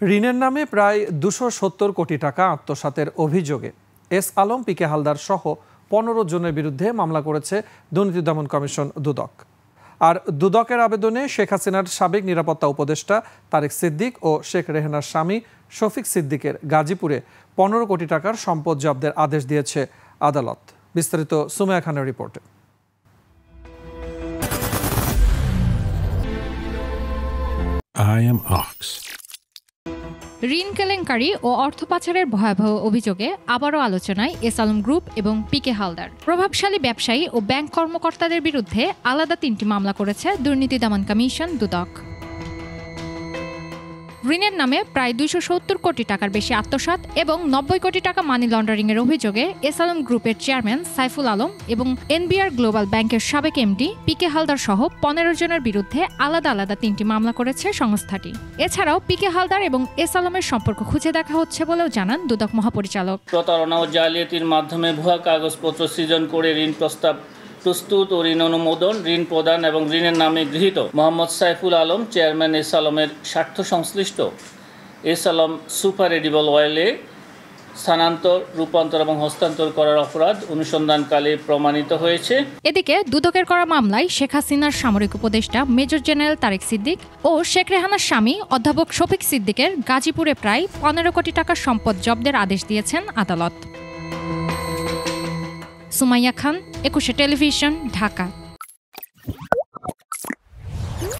ঋণের নামে প্রায় ২৭০ কোটি টাকা আত্মসাতের অভিযোগে এস আলম, পিকে হালদার সহ ১৫ জনের বিরুদ্ধে মামলা করেছে দুর্নীতি দমন কমিশন দুদক। আর দুদকের আবেদনে শেখ হাসিনার সাবেক নিরাপত্তা উপদেষ্টা তারেক সিদ্দিক ও শেখ রেহানার স্বামী শফিক সিদ্দিকের গাজীপুরে ১৫ কোটি টাকার সম্পদ জব্দের আদেশ দিয়েছে আদালত। বিস্তারিত সুমাইয়া খানের রিপোর্টে। I am Ox. ঋণ কেলেঙ্কারি ও অর্থ পাচারের ভয়াবহ অভিযোগে আবারও আলোচনায় এস আলম গ্রুপ এবং পিকে হালদার। প্রভাবশালী ব্যবসায়ী ও ব্যাংক কর্মকর্তাদের বিরুদ্ধে আলাদা ৩টি মামলা করেছে দুর্নীতি দমন কমিশন দুদক। ঋণের নামে প্রায় ২৭০ কোটি টাকার বেশি আত্মসাৎ এবং ৯০ কোটি টাকা মানি লন্ডারিং এর অভিযোগে এস আলম গ্রুপের চেয়ারম্যান সাইফুল আলম এবং এনবিআর গ্লোবাল ব্যাংকের সাবেক এমডি পিকে হালদার সহ ১৫ জনের বিরুদ্ধে আলাদা আলাদা ৩টি মামলা করেছে সংস্থাটি। এছাড়াও পিকে হালদার এবং এস আলমের সম্পর্ক খুঁজে দেখা হচ্ছে বলেও জানান দুদক মহাপরিচালক। প্রতারণা ও জালিয়াতির মাধ্যমে ভুয়া কাগজপত্র সৃজন করে ঋণ প্রস্তাব প্রস্তুত ও ঋণ অনুমোদন, ঋণ প্রদান এবং ঋণের নামে গৃহীত মোহাম্মদ সাইফুল আলম, চেয়ারম্যান এস আলমের স্বার্থ সংশ্লিষ্ট এস আলম সুপার এডিবল অয়েলে স্থানান্তর, রূপান্তর এবং হস্তান্তর করার অপরাধ অনুসন্ধানকালে প্রমাণিত হয়েছে। এদিকে দুদকের করা মামলায় শেখ হাসিনার সামরিক উপদেষ্টা মেজর জেনারেল তারেক সিদ্দিক ও শেখ রেহানার স্বামী অধ্যাপক শফিক সিদ্দিকের গাজীপুরে প্রায় ১৫ কোটি টাকার সম্পদ জব্দের আদেশ দিয়েছেন আদালত। সুমাইয়া খান, ২১ টেলিভিশন, ঢাকা।